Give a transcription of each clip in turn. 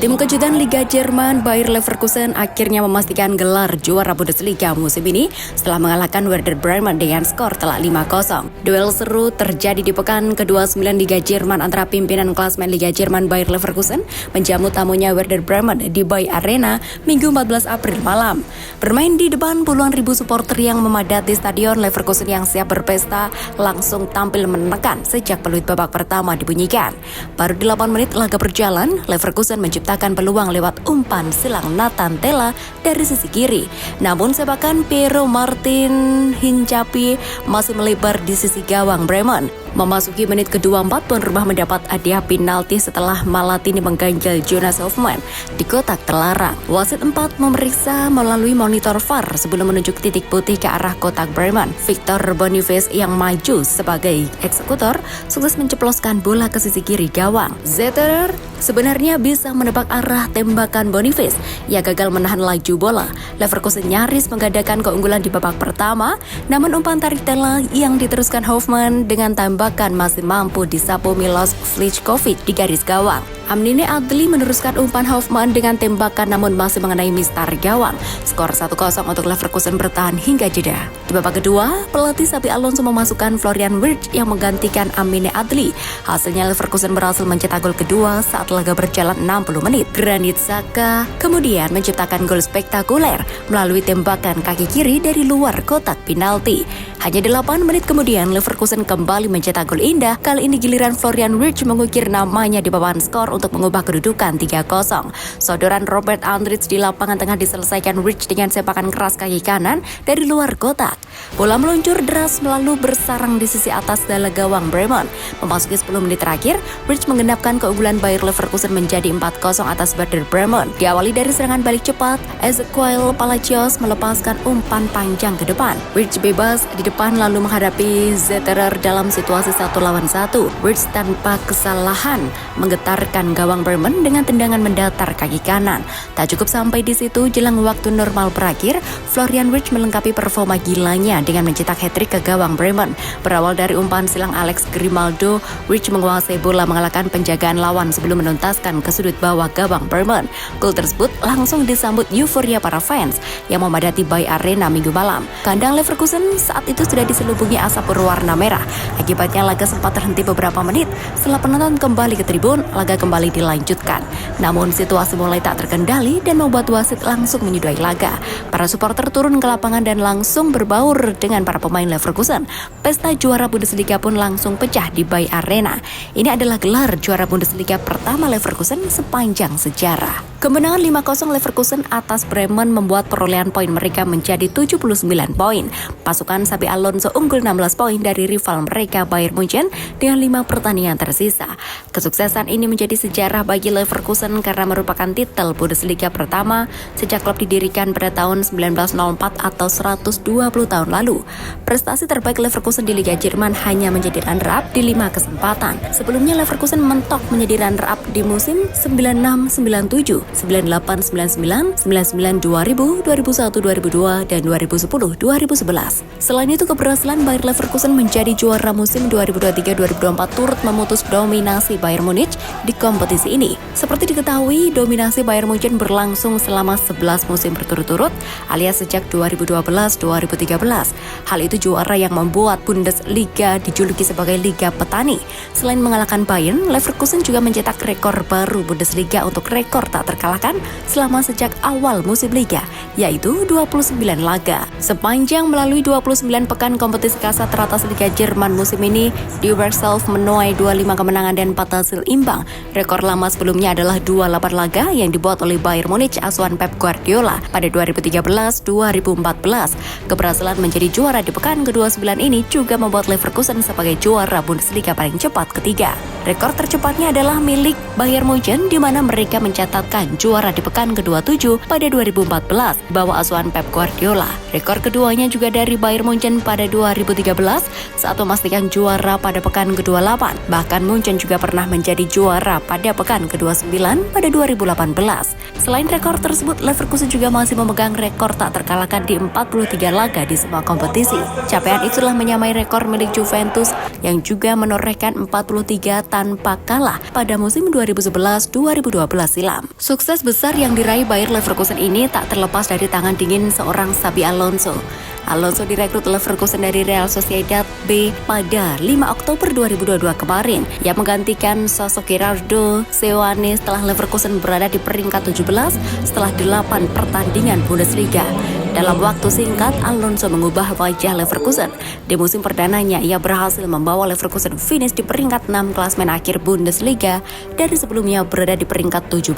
Tim kejutan Liga Jerman Bayer Leverkusen akhirnya memastikan gelar juara Bundesliga musim ini setelah mengalahkan Werder Bremen dengan skor telak 5-0. Duel seru terjadi di pekan ke-29 Liga Jerman antara pimpinan klasemen Liga Jerman Bayer Leverkusen menjamu tamunya Werder Bremen di Bayer Arena Minggu 14 April malam. Bermain di depan puluhan ribu supporter yang memadati stadion, Leverkusen yang siap berpesta langsung tampil menekan sejak peluit babak pertama dibunyikan. Baru 8 menit laga berjalan, Leverkusen menciptakan peluang lewat umpan silang Nathan Tella dari sisi kiri. Namun sepakan Piero Martin Hincapi masih melebar di sisi gawang Bremen. Memasuki menit ke-24, tuan rumah mendapat hadiah penalti setelah Malatini mengganjal Jonas Hofmann di kotak terlarang. Wasit 4 memeriksa melalui monitor VAR sebelum menunjuk titik putih ke arah kotak Bremen. Victor Boniface yang maju sebagai eksekutor sukses menceploskan bola ke sisi kiri gawang. Zetterer sebenarnya bisa menebak arah tembakan Boniface. Ia gagal menahan laju bola. Leverkusen nyaris menggandakan keunggulan di babak pertama, namun umpan tarik Tella yang diteruskan Hofmann dengan tembakan masih mampu disapu Milos Vlijkovic di garis gawang. Amine Adli meneruskan umpan Hofmann dengan tembakan namun masih mengenai mistar gawang. Skor 1-0 untuk Leverkusen bertahan hingga jeda. Di babak kedua, pelatih Xabi Alonso memasukkan Florian Wirtz yang menggantikan Amine Adli. Hasilnya Leverkusen berhasil mencetak gol kedua saat laga berjalan 60 menit. Granit Xhaka kemudian menciptakan gol spektakuler melalui tembakan kaki kiri dari luar kotak penalti. Hanya 8 menit kemudian Leverkusen kembali mencetak gol indah. Kali ini giliran Florian Wirtz mengukir namanya di papan skor untuk mengubah kedudukan 3-0. Sodoran Robert Andrich di lapangan tengah diselesaikan Wirtz dengan sepakan keras kaki kanan dari luar kotak. Bola meluncur deras lalu bersarang di sisi atas dala gawang Bremen. Memasuki 10 menit terakhir, Wirtz menggenapkan keunggulan Bayer Leverkusen menjadi 4-0 atas Werder Bremen. Diawali dari serangan balik cepat, Ezequiel Palacios melepaskan umpan panjang ke depan. Wirtz bebas di depan lalu menghadapi Zetterer dalam situasi 1 lawan 1. Wirtz tanpa kesalahan menggetarkan gawang Bremen dengan tendangan mendatar kaki kanan. Tak cukup sampai di situ, jelang waktu normal berakhir, Florian Wirtz melengkapi performa gilanya dengan mencetak hat-trick ke gawang Bremen. Berawal dari umpan silang Alex Grimaldo, Wirtz menguasai bola mengalahkan penjagaan lawan sebelum menuntaskan ke sudut bawah gawang Bremen. Gol tersebut langsung disambut euforia para fans yang memadati Bayer Arena Minggu malam. Kandang Leverkusen saat itu sudah diselubungi asap berwarna merah. Akibatnya laga sempat terhenti beberapa menit. Setelah penonton kembali ke tribun, laga kembali dilanjutkan. Namun situasi mulai tak terkendali dan membuat wasit langsung menyudahi laga. Para supporter turun ke lapangan dan langsung berbaur dengan para pemain Leverkusen. Pesta juara Bundesliga pun langsung pecah di Bayer Arena. Ini adalah gelar juara Bundesliga pertama Leverkusen sepanjang sejarah. Kemenangan 5-0 Leverkusen atas Bremen membuat perolehan poin mereka menjadi 79 poin. Pasukan Xabi Alonso unggul 16 poin dari rival mereka Bayern Munchen dengan 5 pertandingan tersisa. Kesuksesan ini menjadi sejarah bagi Leverkusen karena merupakan titel Bundesliga pertama sejak klub didirikan pada tahun 1904 atau 120 tahun lalu. Prestasi terbaik Leverkusen di Liga Jerman hanya menjadi runner-up di 5 kesempatan. Sebelumnya Leverkusen mentok menjadi runner-up di musim 96-97, 98-99, 99-2000, 2001-2002, dan 2010-2011. Selain itu, keberhasilan Bayer Leverkusen menjadi juara musim 2023-2024 turut memutus dominasi Bayern Munich di kompetisi ini. Seperti diketahui, dominasi Bayern Munchen berlangsung selama 11 musim berturut-turut, alias sejak 2012-2013. Hal itu juara yang membuat Bundesliga dijuluki sebagai Liga Petani. Selain mengalahkan Bayern, Leverkusen juga mencetak rekor baru Bundesliga untuk rekor tak terkalahkan selama sejak awal musim Liga, yaitu 29 laga. Sepanjang melalui 29 pekan kompetisi kasat teratas Liga Jerman musim ini, Die Werkself menuai 25 kemenangan dan 4 hasil imbang. Rekor lama sebelumnya adalah 28 laga yang dibuat oleh Bayern Munich asuhan Pep Guardiola pada 2013-2014. Keberhasilan menjadi juara di pekan ke-29 ini juga membuat Leverkusen sebagai juara Bundesliga paling cepat ketiga. Rekor tercepatnya adalah milik Bayern Munchen di mana mereka mencatatkan juara di pekan ke-27 pada 2014 bawah asuhan Pep Guardiola. Rekor keduanya juga dari Bayern Munchen pada 2013 saat memastikan juara pada pekan ke-28. Bahkan Munchen juga pernah menjadi juara pada pekan ke-29 pada 2018. Selain rekor tersebut, Leverkusen juga masih memegang rekor tak terkalahkan di 43 laga di semua kompetisi. Capaian itulah menyamai rekor milik Juventus yang juga menorehkan 43 tanpa kalah pada musim 2011-2012 silam. Sukses besar yang diraih Bayer Leverkusen ini tak terlepas dari tangan dingin seorang Xabi Alonso. Alonso direkrut Leverkusen dari Real Sociedad B pada 5 Oktober 2022 kemarin. Ia menggantikan sosok Gerardo Seoane setelah Leverkusen berada di peringkat 17 setelah 8 pertandingan Bundesliga. Dalam waktu singkat, Alonso mengubah wajah Leverkusen. Di musim perdananya, ia berhasil membawa Leverkusen finish di peringkat 6 klasemen akhir Bundesliga dari sebelumnya berada di peringkat 17.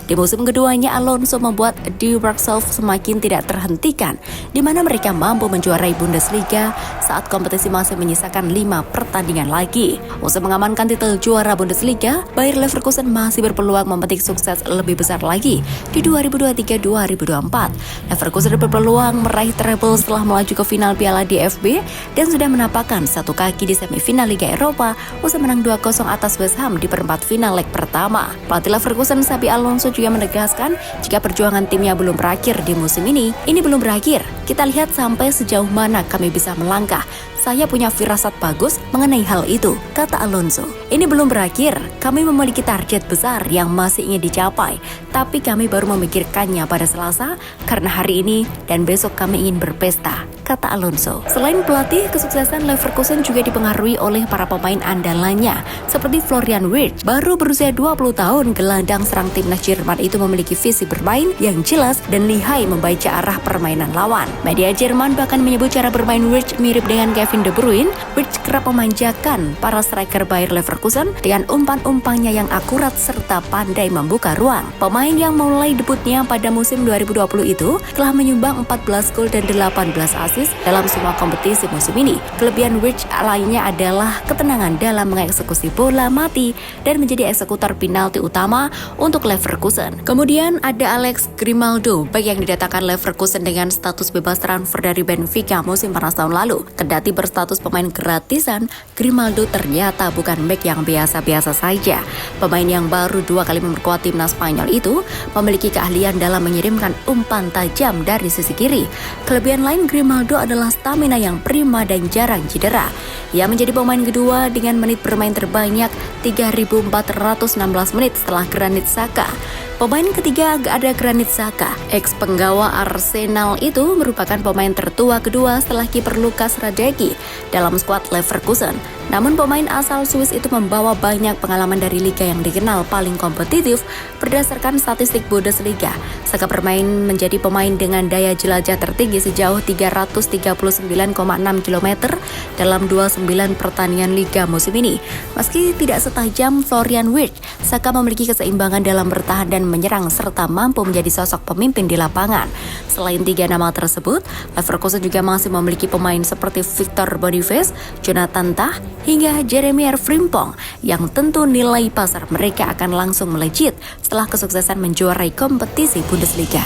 Di musim keduanya, Alonso membuat Die Werkself semakin tidak terhentikan, di mana mereka mampu menjuarai Bundesliga saat kompetisi masih menyisakan 5 pertandingan lagi. Usai mengamankan titel juara Bundesliga, Bayer Leverkusen masih berpeluang memetik sukses lebih besar lagi di 2023-2024. Leverkusen berpeluang meraih treble setelah melaju ke final Piala DFB dan sudah menapakkan satu kaki di semifinal Liga Eropa usai menang 2-0 atas West Ham di perempat final leg pertama. Pelatih Leverkusen Xabi Alonso juga menegaskan jika perjuangan timnya belum berakhir di musim ini belum berakhir. Kita lihat sampai sejauh mana kami bisa melangkah. Saya punya firasat bagus mengenai hal itu, kata Alonso. Ini belum berakhir, kami memiliki target besar yang masih ingin dicapai, tapi kami baru memikirkannya pada Selasa karena hari ini dan besok kami ingin berpesta, kata Alonso. Selain pelatih, kesuksesan Leverkusen juga dipengaruhi oleh para pemain andalannya, seperti Florian Wirtz. Baru berusia 20 tahun, gelandang serang timnas Jerman itu memiliki visi bermain yang jelas dan lihai membaca arah permainan lawan. Media Jerman bahkan menyebut cara bermain Wirtz mirip dengan Kevin De Bruyne. Wirtz kerap memanjakan para striker Bayer Leverkusen dengan umpan-umpannya yang akurat serta pandai membuka ruang. Pemain yang mulai debutnya pada musim 2020 itu telah menyumbang 14 gol dan 18 assist dalam semua kompetisi musim ini. Kelebihan Wirtz lainnya adalah ketenangan dalam mengeksekusi bola mati dan menjadi eksekutor penalti utama untuk Leverkusen. Kemudian ada Alex Grimaldo, bek yang didatangkan Leverkusen dengan status bebas transfer dari Benfica musim panas tahun lalu. Kendati berstatus pemain gratisan, Grimaldo ternyata bukan bek yang biasa-biasa saja. Pemain yang baru 2 kali memperkuat timnas Spanyol itu memiliki keahlian dalam mengirimkan umpan tajam dari sisi kiri. Kelebihan lain Grimaldo adalah stamina yang prima dan jarang cedera. Ia menjadi pemain kedua dengan menit bermain terbanyak 3.416 menit setelah Granit Xhaka. Pemain ketiga ada Granit Xhaka. Ex penggawa Arsenal itu merupakan pemain tertua kedua setelah kiper Lukas Radecki dalam skuad Leverkusen. Namun pemain asal Swiss itu membawa banyak pengalaman dari liga yang dikenal paling kompetitif berdasarkan statistik Bundesliga. Xhaka bermain menjadi pemain dengan daya jelajah tertinggi sejauh 339,6 km dalam 29 pertandingan liga musim ini. Meski tidak setajam Florian Wirtz, Xhaka memiliki keseimbangan dalam bertahan dan menyerang serta mampu menjadi sosok pemimpin di lapangan. Selain 3 nama tersebut, Leverkusen juga masih memiliki pemain seperti Victor Boniface, Jonathan Tah, hingga Jeremy Frimpong yang tentu nilai pasar mereka akan langsung melejit setelah kesuksesan menjuarai kompetisi Bundesliga.